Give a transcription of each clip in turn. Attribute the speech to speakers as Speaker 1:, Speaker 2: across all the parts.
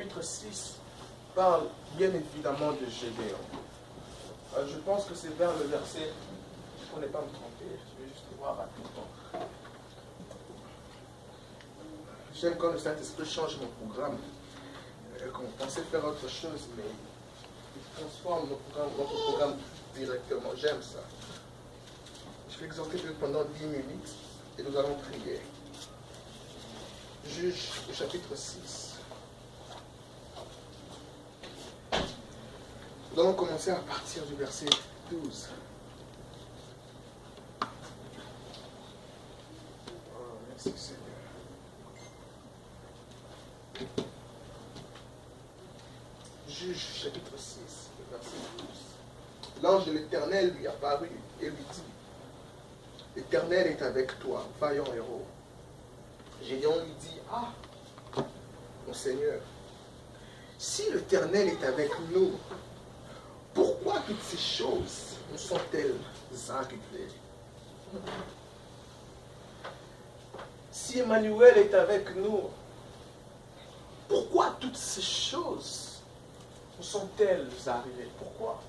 Speaker 1: chapitre 6 parle bien évidemment de Gédéon. Je pense que c'est vers le verset, pour ne pas me tromper, je vais juste voir rapidement. J'aime quand le Saint-Esprit change mon programme. On pensait faire autre chose, mais il transforme notre programme directement. J'aime ça. Je vais exhorter pendant 10 minutes et nous allons prier. Juge, chapitre 6. Nous allons commencer à partir du verset 12. Oh, merci Seigneur. Juge, chapitre 6, verset 12. L'ange de l'Éternel lui apparut et lui dit: L'Éternel est avec toi, vaillant héros. Gédéon lui dit: Ah, mon Seigneur, si l'Éternel est avec nous, pourquoi toutes ces choses nous sont-elles arrivées? Si Emmanuel est avec nous, pourquoi toutes ces choses nous sont-elles arrivées? Pourquoi?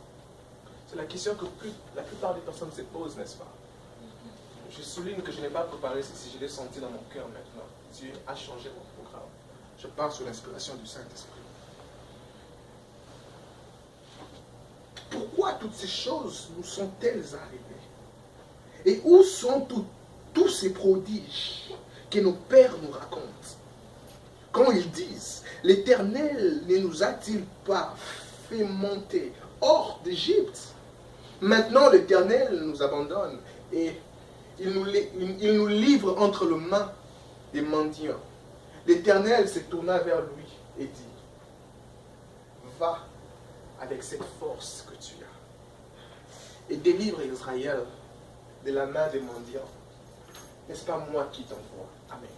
Speaker 1: C'est la question que la plupart des personnes se posent, n'est-ce pas? Je souligne que je n'ai pas préparé ceci, je l'ai senti dans mon cœur maintenant. Dieu a changé mon programme. Je pars sous l'inspiration du Saint-Esprit. Pourquoi toutes ces choses nous sont-elles arrivées? Et où sont tous ces prodiges que nos pères nous racontent? Quand ils disent: l'Éternel ne nous a-t-il pas fait monter hors d'Égypte? Maintenant l'Éternel nous abandonne et il nous livre entre les mains des mendiants. L'Éternel se tourna vers lui et dit: Va avec cette force que tu as et délivre Israël de la main des mendiants. N'est-ce pas moi qui t'envoie? Amen.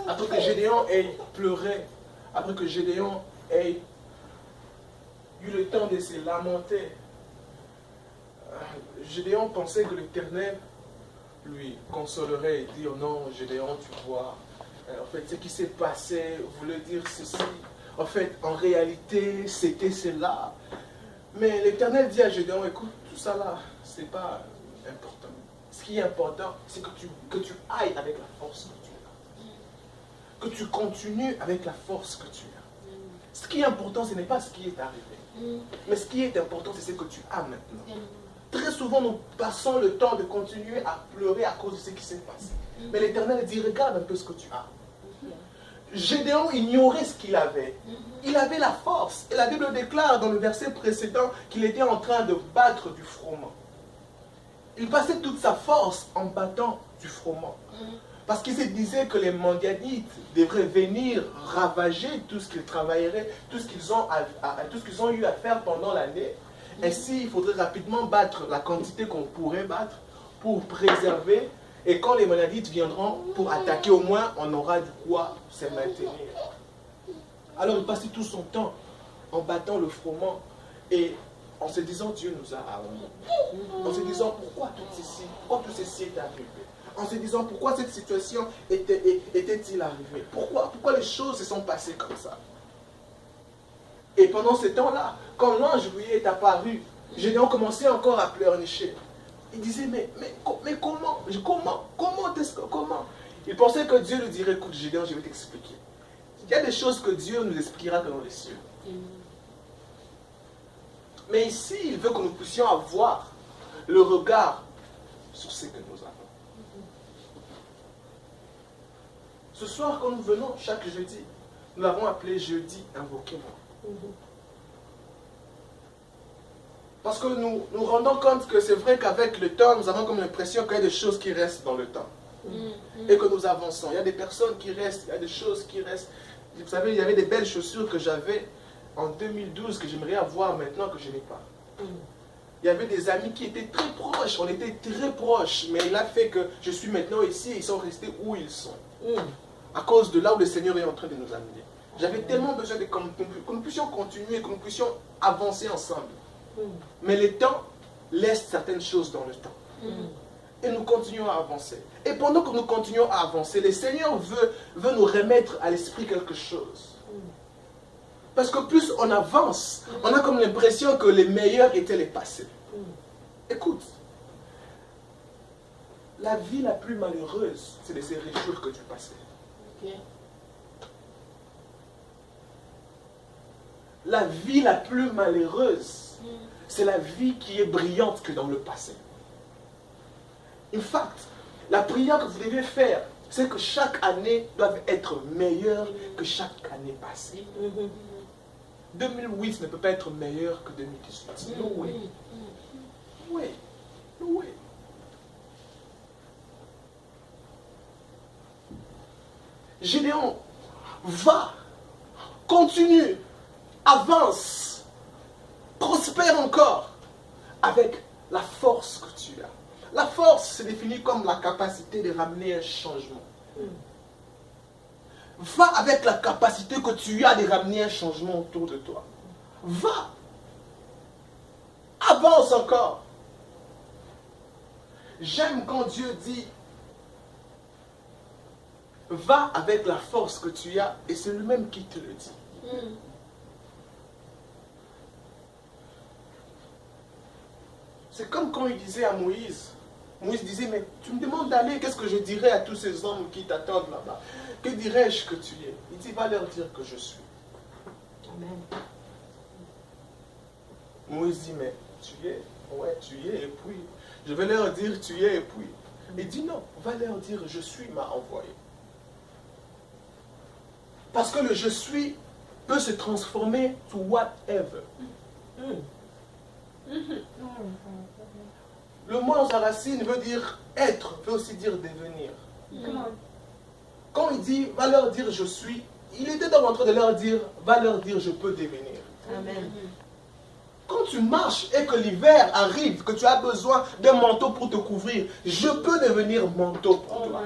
Speaker 1: Après que Gédéon ait pleuré, après que Gédéon ait eu le temps de se lamenter, Gédéon pensait que l'Éternel lui consolerait et dire: non, Gédéon, tu vois, en fait, ce qui s'est passé voulait dire ceci. En fait, en réalité, c'était cela. Mais l'Éternel dit à Gédéon: écoute, tout ça là, c'est pas important. Ce qui est important, c'est que tu ailles avec la force que tu as. Que tu continues avec la force que tu as. Ce qui est important, ce n'est pas ce qui est arrivé. Mais ce qui est important, c'est ce que tu as maintenant. Très souvent, nous passons le temps de continuer à pleurer à cause de ce qui s'est passé. Mais l'Éternel dit: regarde un peu ce que tu as. Gédéon ignorait ce qu'il avait. Il avait la force. Et la Bible déclare dans le verset précédent qu'il était en train de battre du froment. Il passait toute sa force en battant du froment. Parce qu'il se disait que les Mandianites devraient venir ravager tout ce qu'ils travailleraient, tout ce qu'ils ont eu à faire pendant l'année. Ainsi, il faudrait rapidement battre la quantité qu'on pourrait battre pour préserver. Et quand les Mandianites viendront pour attaquer, au moins, on aura de quoi se maintenir. Alors, il passait tout son temps en battant le froment et en se disant: Dieu nous a amenés. En se disant: pourquoi tout ceci est arrivé? En se disant: pourquoi cette situation était-il arrivée? Pourquoi les choses se sont passées comme ça? Et pendant ce temps-là, quand l'ange lui est apparu, Gédéon commençait encore à pleurnicher. Il disait: mais comment? Comment? Il pensait que Dieu lui dirait: écoute Gédéon, je vais t'expliquer. Il y a des choses que Dieu nous expliquera dans les cieux. Mais ici, il veut que nous puissions avoir le regard sur ce que nous avons. Ce soir, quand nous venons chaque jeudi, nous l'avons appelé jeudi invoquez-moi. Parce que nous nous rendons compte que c'est vrai qu'avec le temps, nous avons comme l'impression qu'il y a des choses qui restent dans le temps. Et que nous avançons. Il y a des personnes qui restent, il y a des choses qui restent. Vous savez, il y avait des belles chaussures que j'avais en 2012 que j'aimerais avoir maintenant que je n'ai pas. Il y avait des amis qui étaient très proches, on était très proches, mais il a fait que je suis maintenant ici et ils sont restés où ils sont. À cause de là où le Seigneur est en train de nous amener. J'avais tellement besoin que nous puissions continuer, que nous puissions avancer ensemble. Mais le temps laisse certaines choses dans le temps. Et nous continuons à avancer. Et pendant que nous continuons à avancer, le Seigneur veut nous remettre à l'esprit quelque chose. Parce que plus on avance, on a comme l'impression que les meilleurs étaient les passés. Écoute, la vie la plus malheureuse, c'est de se réjouir que du passé.
Speaker 2: Okay.
Speaker 1: La vie la plus malheureuse, c'est la vie qui est brillante que dans le passé. In fact, la prière que vous devez faire, c'est que chaque année doit être meilleure que chaque année passée. 2008 ne peut pas être meilleur que 2018. No way. No way. No way. Gédéon, va, continue, avance, prospère encore avec la force que tu as. La force se définit comme la capacité de ramener un changement. Va avec la capacité que tu as de ramener un changement autour de toi. Va. Avance encore. J'aime quand Dieu dit, va avec la force que tu as, et c'est lui-même qui te le dit. C'est comme quand il disait à Moïse, Moïse disait, mais tu me demandes d'aller, qu'est-ce que je dirais à tous ces hommes qui t'attendent là-bas? Que dirais-je que tu es? Il dit, va leur dire que je suis.
Speaker 2: Amen.
Speaker 1: Moïse dit, mais tu es? Ouais, tu es, et puis, je vais leur dire, tu es, et puis. Il dit, non, va leur dire, je suis m'a envoyé. Parce que le je suis peut se transformer to whatever. Le mot en sa racine veut dire être, veut aussi dire devenir. Quand il dit, va leur dire je suis, il était en train de leur dire, va leur dire je peux devenir.
Speaker 2: Amen.
Speaker 1: Quand tu marches et que l'hiver arrive, que tu as besoin d'un manteau pour te couvrir, je peux devenir manteau pour toi.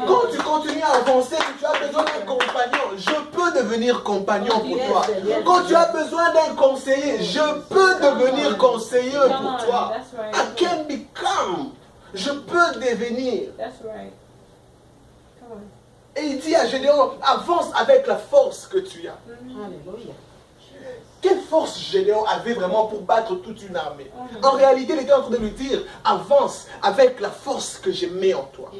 Speaker 1: Quand tu continues à avancer, que tu as besoin d'un compagnon, je peux devenir compagnon pour toi. Quand tu as besoin d'un conseiller, je peux devenir conseiller pour toi. I can become. Je peux devenir. Et il dit à Gédéon, avance avec la force que tu as.
Speaker 2: Alléluia.
Speaker 1: Quelle force Gédéon avait vraiment pour battre toute une armée? En réalité, il était en train de lui dire, avance avec la force que je mets en toi.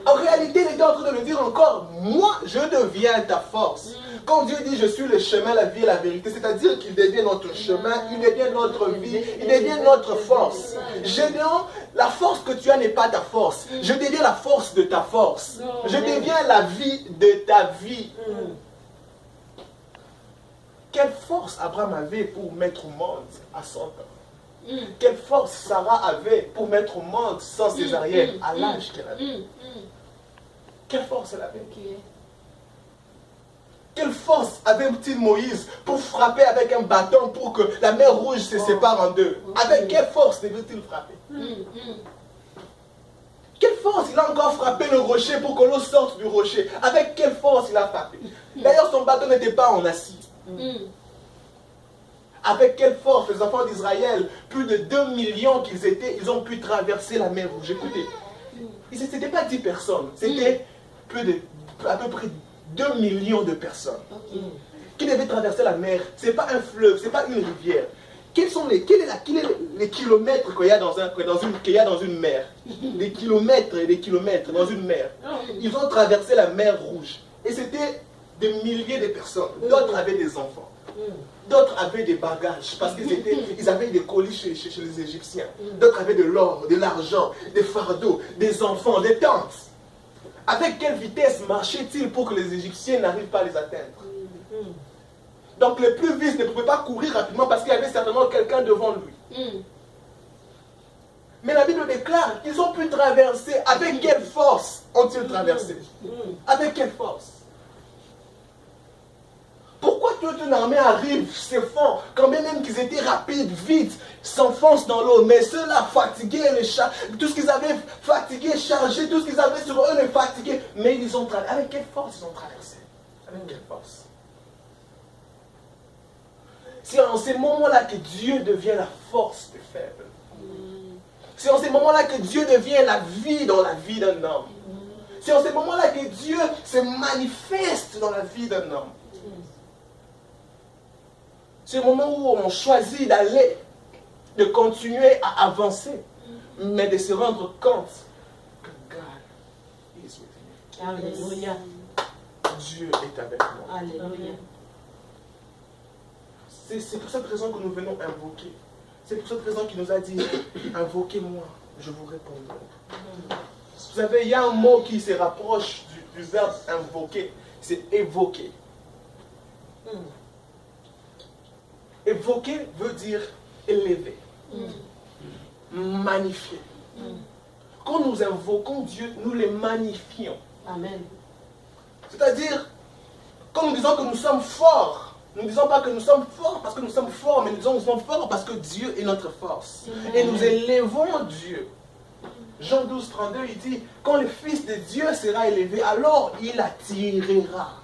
Speaker 1: En réalité, il était en train de lui dire encore, moi, je deviens ta force. Quand Dieu dit, je suis le chemin, la vie et la vérité, c'est-à-dire qu'il devient notre chemin, il devient notre vie, il devient notre force. Gédéon, la force que tu as n'est pas ta force. Je deviens la force de ta force. Je deviens la vie de ta vie. Quelle force Abraham avait pour mettre au monde à 100 ans? Quelle force Sarah avait pour mettre au monde sans césarienne à l'âge qu'elle avait? Quelle force elle avait? Quelle force avait-il Moïse pour frapper avec un bâton pour que la mer Rouge se sépare en deux? Avec quelle force devait-il frapper? Quelle force il a encore frappé le rocher pour que l'eau sorte du rocher? Avec quelle force il a frappé? D'ailleurs, son bâton n'était pas en acier. Avec quelle force les enfants d'Israël, plus de 2 millions qu'ils étaient, ils ont pu traverser la mer Rouge? Écoutez, ce n'était pas 10 personnes, c'était à peu près 2 millions de personnes qui devaient traverser la mer. Ce n'est pas un fleuve, ce n'est pas une rivière. Quels sont les kilomètres qu'il y a dans une mer? Des kilomètres et des kilomètres dans une mer. Ils ont traversé la mer Rouge. Et c'était des milliers de personnes. D'autres avaient des enfants. D'autres avaient des bagages parce qu'ils avaient des colis chez les Égyptiens. D'autres avaient de l'or, de l'argent, des fardeaux, des enfants, des tentes. Avec quelle vitesse marchaient-ils pour que les Égyptiens n'arrivent pas à les atteindre? Donc les plus vifs ne pouvaient pas courir rapidement parce qu'il y avait certainement quelqu'un devant lui. Mais la Bible déclare qu'ils ont pu traverser. Avec quelle force ont-ils traversé? Avec quelle force? Pourquoi toute une armée arrive, se fond, quand bien même qu'ils étaient rapides, vite, s'enfoncent dans l'eau, mais ceux-là fatigués, tout ce qu'ils avaient fatigué, chargé, tout ce qu'ils avaient sur eux les fatigués, mais ils ont traversé. Avec quelle force ils ont traversé? Avec quelle force? C'est en ces moments-là que Dieu devient la force des faibles. C'est en ces moments-là que Dieu devient la vie dans la vie d'un homme. C'est en ces moments-là que Dieu se manifeste dans la vie d'un homme. C'est le moment où on choisit d'aller, de continuer à avancer, mais de se rendre compte que God is with me.
Speaker 2: Alléluia.
Speaker 1: Dieu est avec moi.
Speaker 2: Alléluia.
Speaker 1: C'est pour cette raison que nous venons invoquer. C'est pour cette raison qu'il nous a dit, invoquez-moi, je vous répondrai. Vous savez, il y a un mot qui se rapproche du verbe invoquer, c'est évoquer. Évoquer veut dire élever, magnifier. Quand nous invoquons Dieu, nous le magnifions.
Speaker 2: Amen.
Speaker 1: C'est-à-dire, quand nous disons que nous sommes forts, nous ne disons pas que nous sommes forts parce que nous sommes forts, mais nous disons que nous sommes forts parce que Dieu est notre force. Et nous élevons Dieu. Jean 12, 32, il dit, quand le Fils de Dieu sera élevé, alors il attirera.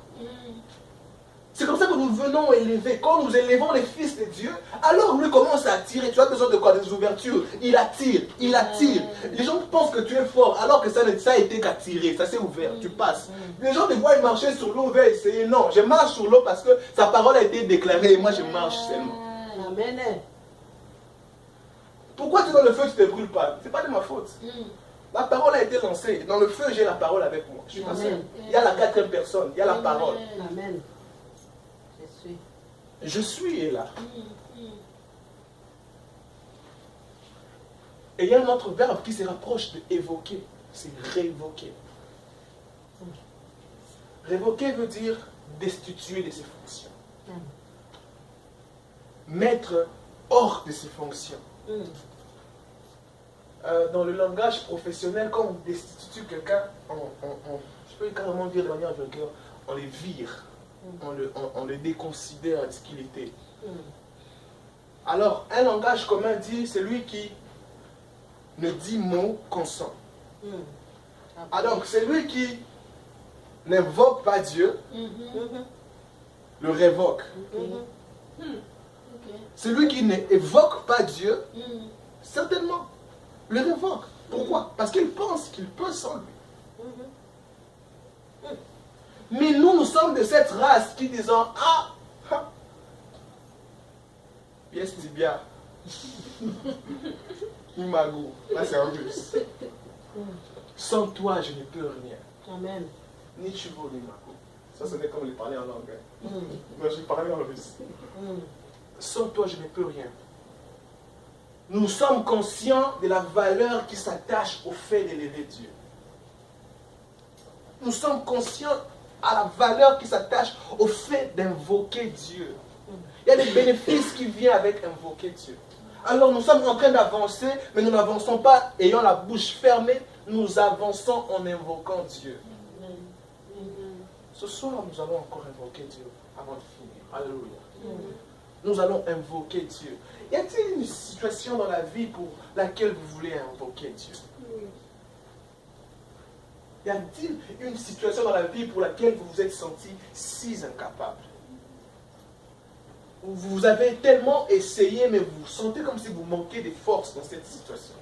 Speaker 1: C'est comme ça que nous venons élever. Quand nous élevons les fils de Dieu, alors lui commence à attirer. Tu as besoin de quoi? Des ouvertures. Il attire, il attire. Les gens pensent que tu es fort, alors que ça a été qu'attiré. Ça s'est ouvert, tu passes. Les gens te voient marcher sur l'eau, veulent essayer. Non, je marche sur l'eau parce que sa parole a été déclarée et moi je marche seulement.
Speaker 2: Amen.
Speaker 1: Pourquoi tu es dans le feu, tu ne te brûles pas? Ce n'est pas de ma faute. La parole a été lancée. Dans le feu, j'ai la parole avec moi. Je suis pas seul. Il y a la quatrième personne, il y a la parole.
Speaker 2: Amen.
Speaker 1: Je suis là. Et il y a un autre verbe qui se rapproche de évoquer. C'est révoquer. Révoquer veut dire destituer de ses fonctions. Mettre hors de ses fonctions. Dans le langage professionnel, quand on destitue quelqu'un, je peux carrément dire de manière vulgaire, on les vire. On le déconsidère de ce qu'il était. Alors, un langage commun dit celui qui ne dit mot consent. Donc, celui qui n'invoque pas Dieu, le révoque. Celui qui n'évoque pas Dieu, certainement, le révoque. Pourquoi? Parce qu'il pense qu'il peut sans lui. Mais nous sommes de cette race qui disons, yes, tibia, imago, là c'est un russe. Sans toi, je ne peux rien.
Speaker 2: Amen.
Speaker 1: Ni chivo, ni mago. Ça, ce n'est comme les parler en langue. Moi, je parlais en russe. Sans toi, je ne peux rien. Nous sommes conscients de la valeur qui s'attache au fait d'élever Dieu. Nous sommes conscients à la valeur qui s'attache au fait d'invoquer Dieu. Il y a des bénéfices qui viennent avec invoquer Dieu. Alors nous sommes en train d'avancer, mais nous n'avançons pas ayant la bouche fermée, nous avançons en invoquant Dieu. Ce soir, nous allons encore invoquer Dieu avant de finir. Alléluia. Nous allons invoquer Dieu. Y a-t-il une situation dans la vie pour laquelle vous voulez invoquer Dieu? Y a-t-il une situation dans la vie pour laquelle vous vous êtes senti si incapable? Vous avez tellement essayé, mais vous sentez comme si vous manquez de force dans cette situation.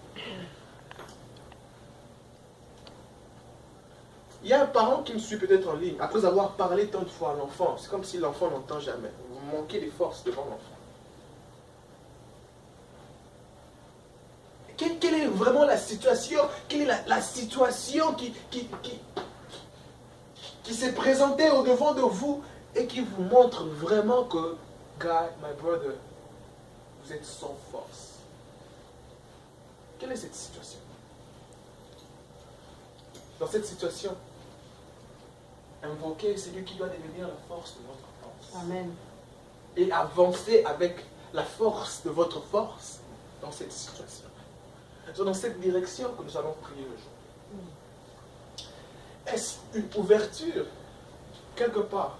Speaker 1: Il y a un parent qui me suit peut-être en ligne, après avoir parlé tant de fois à l'enfant. C'est comme si l'enfant n'entend jamais. Vous manquez de force devant l'enfant. Quelle est vraiment la situation? Quelle est la situation qui s'est présentée au-devant de vous et qui vous montre vraiment que, God, my brother, vous êtes sans force? Quelle est cette situation? Dans cette situation, invoquer celui qui doit devenir la force de votre force.
Speaker 2: Amen.
Speaker 1: Et avancer avec la force de votre force dans cette situation. C'est dans cette direction que nous allons prier le jour. Est-ce une ouverture quelque part?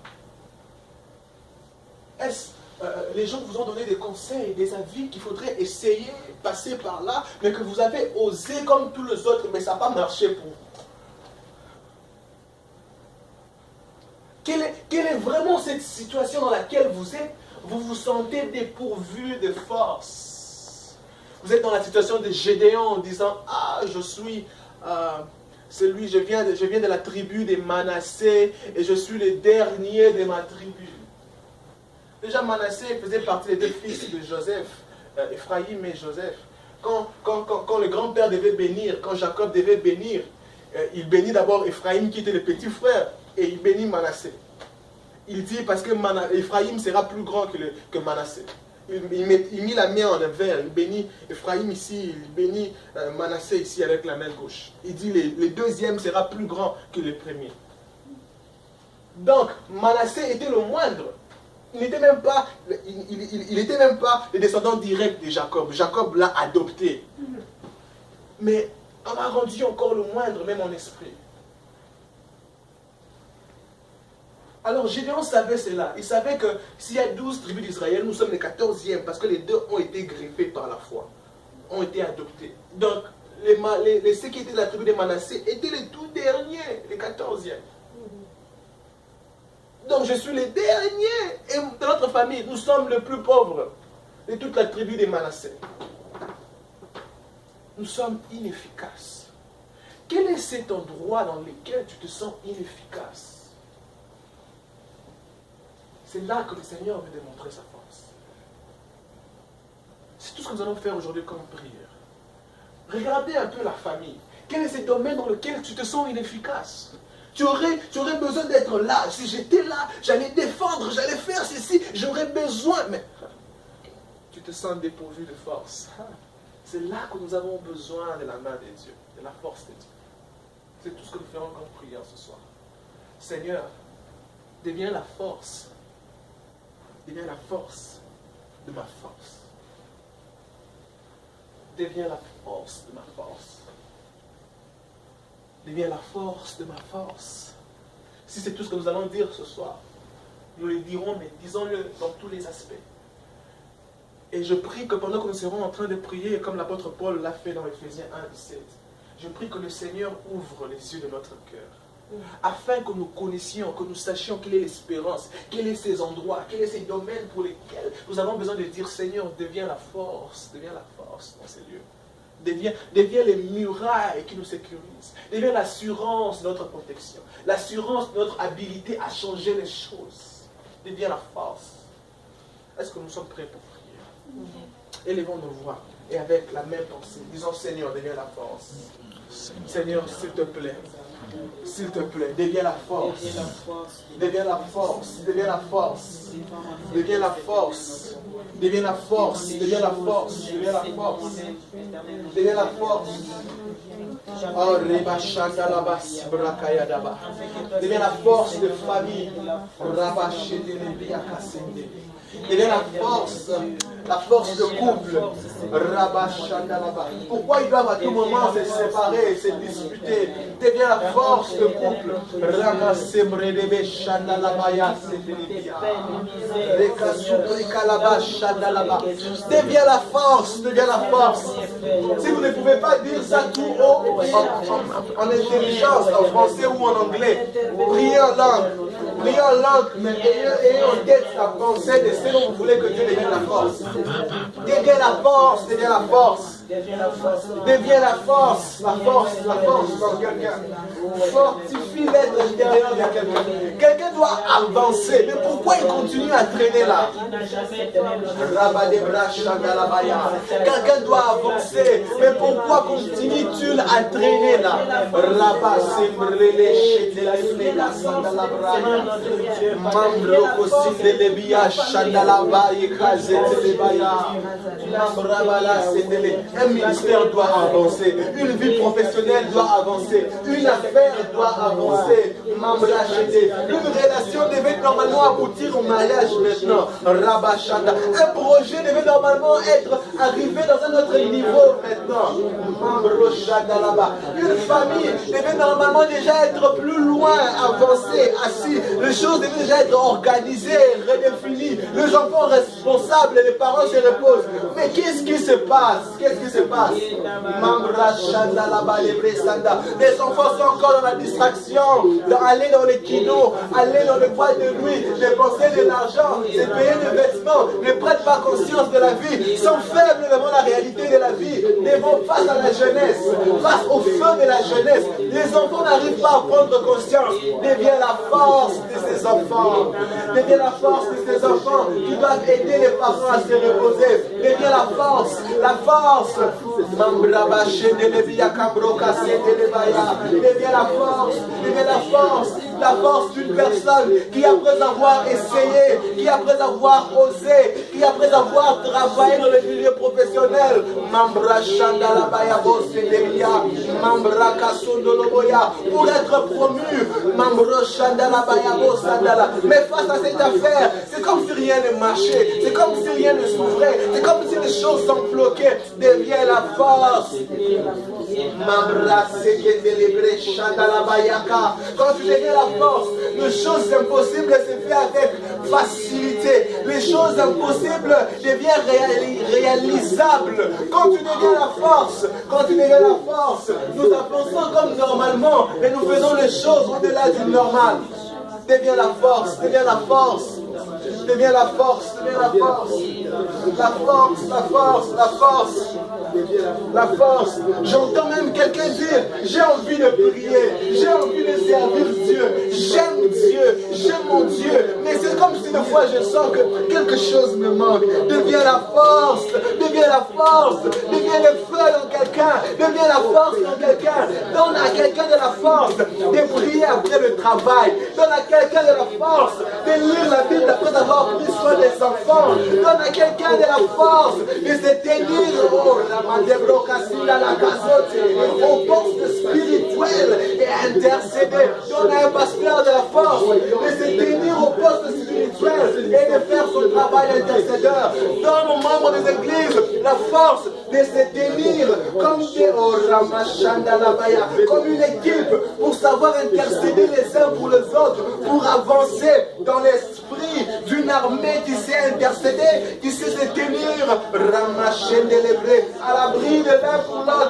Speaker 1: Est-ce les gens vous ont donné des conseils, des avis qu'il faudrait essayer, passer par là, mais que vous avez osé comme tous les autres, mais ça n'a pas marché pour vous? Quelle est vraiment cette situation dans laquelle vous êtes? Vous vous sentez dépourvu de force. Vous êtes dans la situation de Gédéon en disant, je suis je viens de la tribu des Manassés et je suis le dernier de ma tribu. Déjà, Manassé faisait partie des deux fils de Joseph, Ephraïm et Joseph. Quand le grand-père devait bénir, quand Jacob devait bénir, il bénit d'abord Ephraïm qui était le petit frère, et il bénit Manassé. Il dit parce que Ephraïm sera plus grand que Manassé. Il mit la main en un verre, il bénit Ephraïm ici, il bénit Manassé ici avec la main gauche. Il dit le deuxième sera plus grand que le premier. Donc Manassé était le moindre. Il n'était même pas, le descendant direct de Jacob. Jacob l'a adopté. Mais on a rendu encore le moindre, même en esprit. Alors Gédéon savait cela. Il savait que s'il y a 12 tribus d'Israël, nous sommes les 14e, parce que les deux ont été greffés par la foi, ont été adoptés. Donc, ceux qui étaient de la tribu de Manassé étaient les tout derniers, les 14e. Donc je suis le dernier, et dans notre famille, nous sommes les plus pauvres de toute la tribu de Manassé. Nous sommes inefficaces. Quel est cet endroit dans lequel tu te sens inefficace? C'est là que le Seigneur veut démontrer sa force. C'est tout ce que nous allons faire aujourd'hui comme prière. Regardez un peu la famille. Quel est ce domaine dans lequel tu te sens inefficace? Tu aurais besoin d'être là. Si j'étais là, j'allais défendre, j'allais faire ceci, j'aurais besoin. Mais tu te sens dépourvu de force. C'est là que nous avons besoin de la main de Dieu, de la force de Dieu. C'est tout ce que nous ferons comme prière ce soir. Seigneur, deviens la force. Deviens la force de ma force. Deviens la force de ma force. Deviens la force de ma force. Si c'est tout ce que nous allons dire ce soir, nous le dirons, mais disons-le dans tous les aspects. Et je prie que pendant que nous serons en train de prier, comme l'apôtre Paul l'a fait dans Éphésiens 1:17, je prie que le Seigneur ouvre les yeux de notre cœur, afin que nous connaissions, que nous sachions quelle est l'espérance, quels sont ces endroits, quels sont ces domaines pour lesquels nous avons besoin de dire, Seigneur, deviens la force dans ces lieux. Deviens les murailles qui nous sécurisent. Deviens l'assurance de notre protection. L'assurance de notre habilité à changer les choses. Deviens la force. Est-ce que nous sommes prêts pour prier? Élevons nos voix et avec la même pensée, disons, Seigneur, deviens la force. Seigneur, s'il te plaît. S'il te plaît, deviens la force. Deviens la force. Deviens la force. Deviens la force. Deviens la force. Deviens la force. Deviens la force. Deviens la force. Oh, Reba Shandalabas, Brakayadaba. Deviens la force de famille. Rabashedelebi Akasende. Deviens la force de couple. Rabashandalaba. Pourquoi ils doivent à tout moment se séparer, se disputer? Deviens la force de couple. Ramasemredebe Shandalabaya Sedelibia. Rekasubrikalaba Shandalaba. Deviens la force, deviens la force. Si vous ne pouvez pas dire ça tout haut, en intelligence, en français ou en anglais, priez en langue. Priez en langue, mais ayez en tête la pensée de ce dont vous voulez que Dieu devienne la force. Deviens la force, deviens la force. Deviens la force dans quelqu'un. Fortifie l'être intérieur de quelqu'un. Quelqu'un doit avancer. Mais pourquoi il continue à traîner là? Quelqu'un doit avancer. Mais pourquoi continue-tu à traîner là? Un ministère doit avancer, une vie professionnelle doit avancer, une affaire doit avancer, une relation devait normalement aboutir au mariage maintenant, un projet devait normalement être arrivé dans un autre niveau maintenant, une famille devait normalement déjà être plus loin, avancée, assis, les choses devaient déjà être organisées, redéfinies, les enfants responsables, les parents se reposent. Mais qu'est-ce qui se passe? Qu'est-ce qui qui se passe. Les enfants sont encore dans la distraction, aller dans les kinos, aller dans les boîtes de nuit, dépenser de l'argent, se payer des vêtements, ne prennent pas conscience de la vie, sont faibles devant la réalité de la vie, devant face à la jeunesse, face au feu de la jeunesse. Les enfants n'arrivent pas à prendre conscience. Deviens la force de ces enfants. Deviens la force de ces enfants qui doivent aider les parents à se reposer. Deviens la force, la force. Deviens la force d'une personne qui après avoir essayé, qui après avoir osé, qui après avoir travaillé dans le milieu professionnel, pour être promu, mais face à cette affaire, c'est comme si rien ne marchait, c'est comme si rien ne s'ouvrait, c'est comme si les choses sont bloquées. Deviens la force. Quand tu deviens la force, les choses impossibles se font avec facilité. Les choses impossibles deviennent réalisables. Quand tu deviens la force, nous avançons comme normalement, mais nous faisons les choses au-delà du normal. Deviens la force, deviens la force. Deviens la force, deviens la force. La force, la force, la force. La force. J'entends même quelqu'un dire, j'ai envie de prier, j'ai envie de servir Dieu, j'aime mon Dieu. Mais c'est comme si des fois je sens que quelque chose me manque. Deviens la force, deviens la force, deviens le feu dans quelqu'un, deviens la force dans quelqu'un. Donne à quelqu'un de la force de prier après le travail. Donne à quelqu'un de la force de lire la Bible après avoir pris soin des enfants. Donne à quelqu'un de la force de se tenir au poste spirituel et intercéder. Donne à un pasteur de la force de se tenir au poste spirituel et de faire son travail d'intercédeur. Donne aux membres des églises la force de se tenir comme une équipe pour savoir intercéder les uns pour les autres, pour avancer dans l'esprit d'une armée qui sait intercéder, qui sait se tenir à l'abri de l'un pour l'autre.